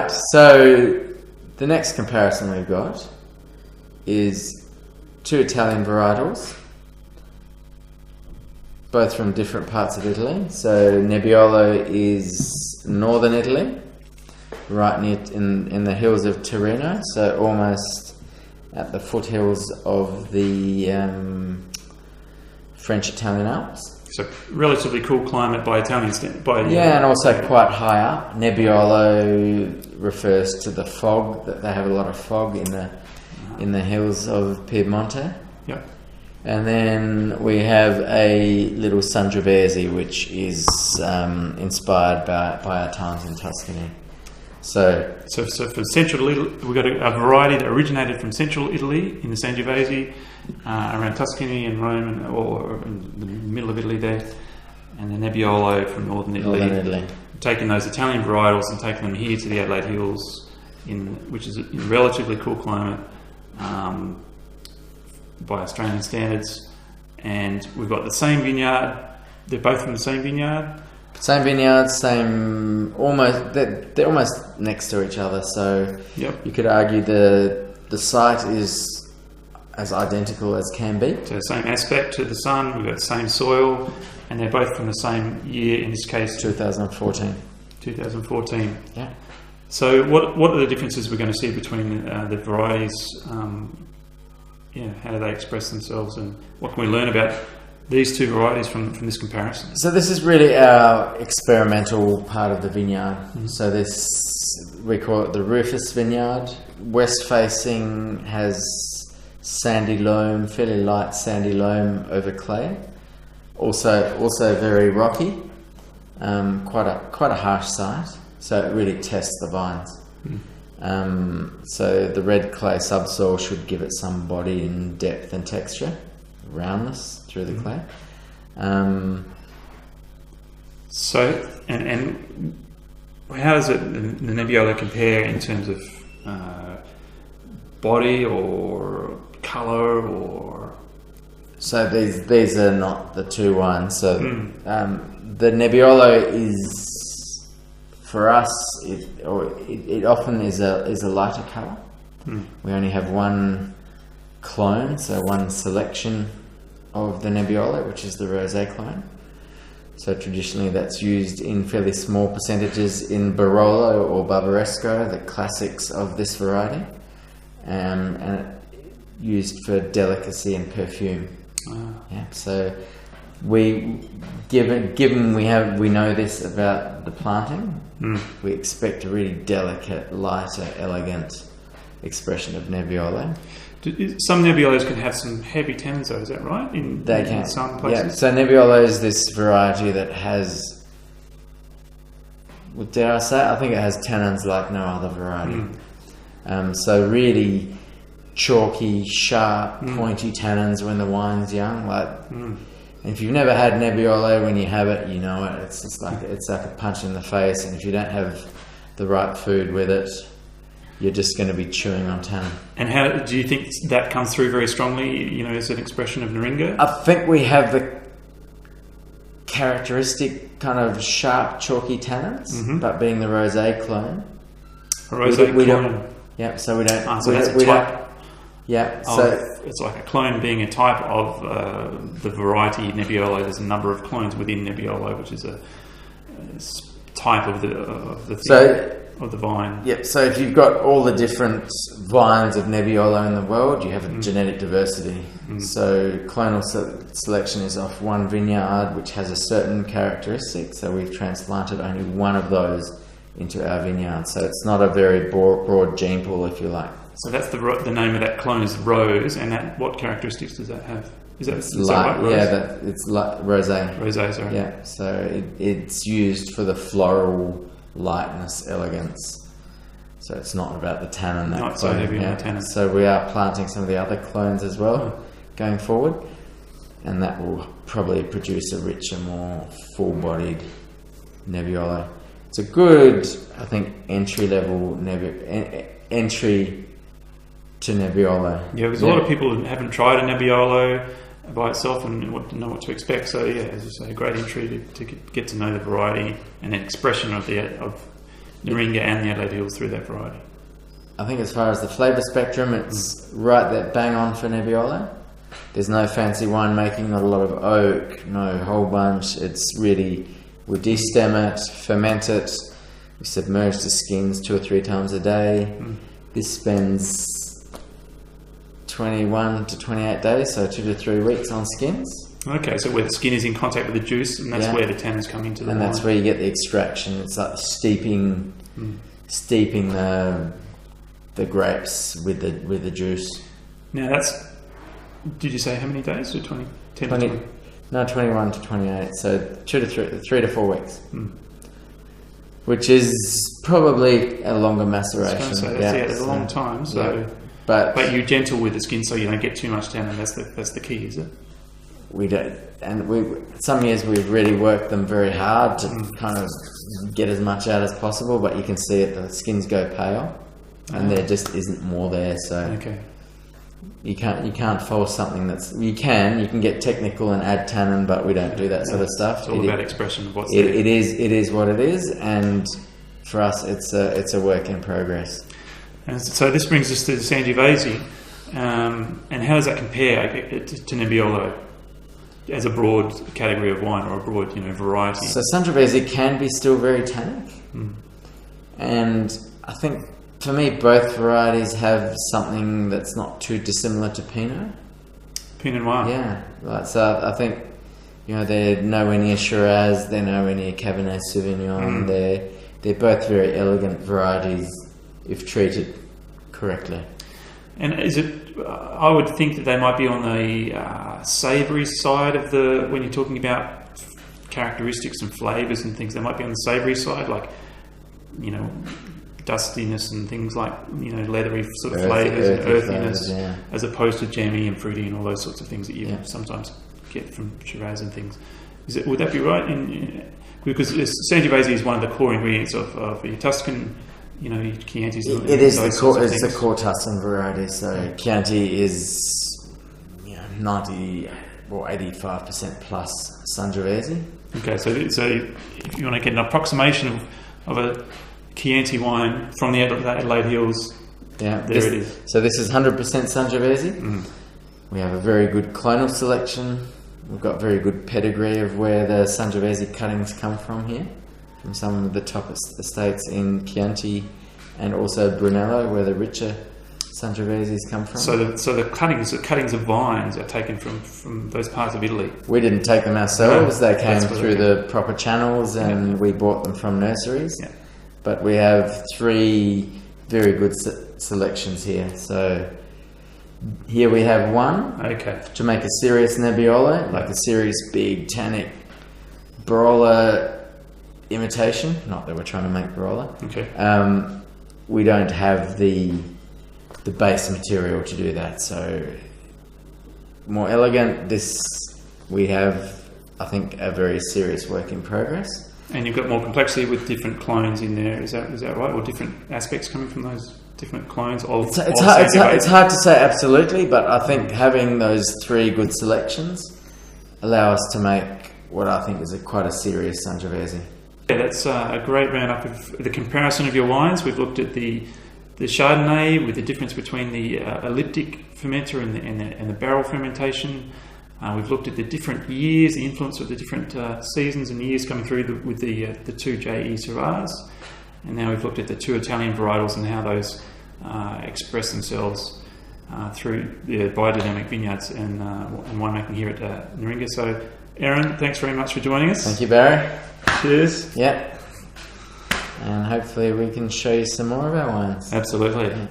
Right, so the next comparison we've got is two Italian varietals, both from different parts of Italy. So Nebiollo is northern Italy, right near in the hills of Torino, so almost at the foothills of the French-Italian Alps. So relatively cool climate by Italian standards. Yeah, and also quite high up. Nebbiolo refers to the fog, that they have a lot of fog in the hills of Piemonte. Yep. And then we have a little Sangiovese, which is inspired by our times in Tuscany. So for central Italy, we've got a variety that originated from central Italy in the Sangiovese, around Tuscany and Rome, or in the middle of Italy there, and the Nebiollo from northern Italy. Taking those Italian varietals and taking them here to the Adelaide Hills, which is a relatively cool climate by Australian standards. And we've got the same vineyard. They're both from the same vineyard. Same vineyard, they're almost next to each other, so yep. You could argue the site is as identical as can be. So the same aspect to the sun, we've got the same soil, and they're both from the same year, in this case 2014. 2014. Yeah. So what are the differences we're going to see between the varieties? How do they express themselves, and what can we learn about these two varieties from this comparison? So this is really our experimental part of the vineyard. Mm-hmm. So we call it the Rufus Vineyard. West facing has sandy loam, fairly light sandy loam over clay. Also very rocky. Quite a harsh site. So it really tests the vines. Mm. So the red clay subsoil should give it some body and depth and texture, roundness through the clay. So how does the Nebiollo compare in terms of body or colour or? So these are not the two ones. So the Nebiollo is, for us, it often is a lighter colour. We only have one clone, so one selection of the Nebiollo, which is the rosé clone. So traditionally that's used in fairly small percentages in Barolo or Barbaresco, the classics of this variety, and used for delicacy and perfume. Yeah, so given we know this about the planting, we expect a really delicate, lighter, elegant expression of Nebiollo. Some Nebiollos can have some heavy tannins, though, is that right? They can. In some places? Yeah, so Nebiollo is this variety that has, dare I say, I think it has tannins like no other variety. So really chalky, sharp, pointy tannins when the wine's young. If you've never had Nebiollo, when you have it, you know it. It's like a punch in the face, and if you don't have the right food with it, you're just going to be chewing on tannin. And how do you think that comes through very strongly, as an expression of Ngeringa? I think we have the characteristic kind of sharp, chalky tannins, but being the rosé clone. A rosé clone? Yeah, so we don't... so that's a type? Yeah, so... It's like a clone being a type of the variety Nebiollo. There's a number of clones within Nebiollo, which is a type of the vine. Yep, so if you've got all the different vines of Nebiollo in the world, you have a genetic diversity. So clonal selection is off one vineyard which has a certain characteristic, so we've transplanted only one of those into our vineyard. So it's not a very broad gene pool, if you like. So that's the name of that clone is Rose, and what characteristics does that have? It's light, right, yeah, it's rosé. Rosé, sorry. Yeah, so it's used for the floral lightness, elegance. So it's not about the tannin. Not so heavy on the tannin. So we are planting some of the other clones as well going forward, and that will probably produce a richer, more full-bodied Nebiollo. It's a good, I think, entry to Nebiollo. Yeah, because a lot of people haven't tried a Nebiollo by itself and know what to expect. So yeah, as you say, a great entry to get to know the variety and an expression of Ngeringa and the Adelaide Hills through that variety? I think as far as the flavour spectrum, it's right there, bang on for Nebiollo. There's no fancy winemaking, not a lot of oak, no whole bunch. It's really, we destem it, ferment it, we submerge the skins 2 or 3 times a day. This spends 21 to 28 days, so 2 to 3 weeks on skins. Okay, so where the skin is in contact with the juice, and that's where the tannins come into the wine. And that's where you get the extraction. It's like steeping the grapes with the juice. Now that's, did you say how many days? Or 10 to 20? No, 21 to 28. So 3 to 4 weeks. Which is probably a longer maceration. I was going to say, that's a long time. So, but you're gentle with the skin, so you don't get too much tannin. That's the key, is it? We don't, and some years we've really worked them very hard to kind of get as much out as possible. But you can see it; the skins go pale, and there just isn't more there. So you can't force something that's you can get technical and add tannin, but we don't do that sort of stuff. It's all about expression of what's there. It is what it is, and for us, it's a work in progress. And so this brings us to the Sangiovese, and how does that compare to Nebiollo as a broad category of wine, or a broad variety? So Sangiovese can be still very tannic, and I think for me both varieties have something that's not too dissimilar to Pinot Noir. Yeah, so I think they're nowhere near Shiraz, they're nowhere near Cabernet Sauvignon. They're both very elegant varieties if treated correctly. And is it? I would think that they might be on the savoury side of when you're talking about characteristics and flavours and things. They might be on the savoury side, like dustiness and things like leathery sort of flavours and earthiness, as opposed to jammy and fruity and all those sorts of things that you sometimes get from Shiraz and things. Would that be right? Because Sangiovese is one of the core ingredients of your Tuscan. Chianti's. It is the core. It's the core Tuscan variety. So Chianti is 90 or 85% plus Sangiovese. Okay, so if you want to get an approximation of a Chianti wine from the Adelaide Hills, it is. So this is 100% Sangiovese. We have a very good clonal selection. We've got very good pedigree of where the Sangiovese cuttings come from here, from some of the top estates in Chianti and also Brunello, where the richer Sangioveses come from. So the cuttings of vines are taken from those parts of Italy. We didn't take them ourselves. They came through the proper channels, and we bought them from nurseries. Yeah. But we have 3 very good selections here. So here we have one to make a serious Nebiollo, like a serious big tannic Barolo imitation. Not that we're trying to make Barolo. We don't have the base material to do that. So more elegant. This we have, I think, a very serious work in progress. And you've got more complexity with different clones in there. Is that right? Or different aspects coming from those different clones of it's hard to say absolutely, but I think having those 3 good selections allow us to make what I think is quite a serious Sangiovese. Yeah, that's a great roundup of the comparison of your wines. We've looked at the Chardonnay with the difference between the elliptic fermenter and the barrel fermentation. We've looked at the different years, the influence of the different seasons and years coming through with the 2 JE Syrahs. And now we've looked at the 2 Italian varietals and how those express themselves through the biodynamic vineyards and winemaking here at Ngeringa. So, Erin, thanks very much for joining us. Thank you, Barry. Cheers. Yep. And hopefully we can show you some more of our wines. Absolutely. Yeah.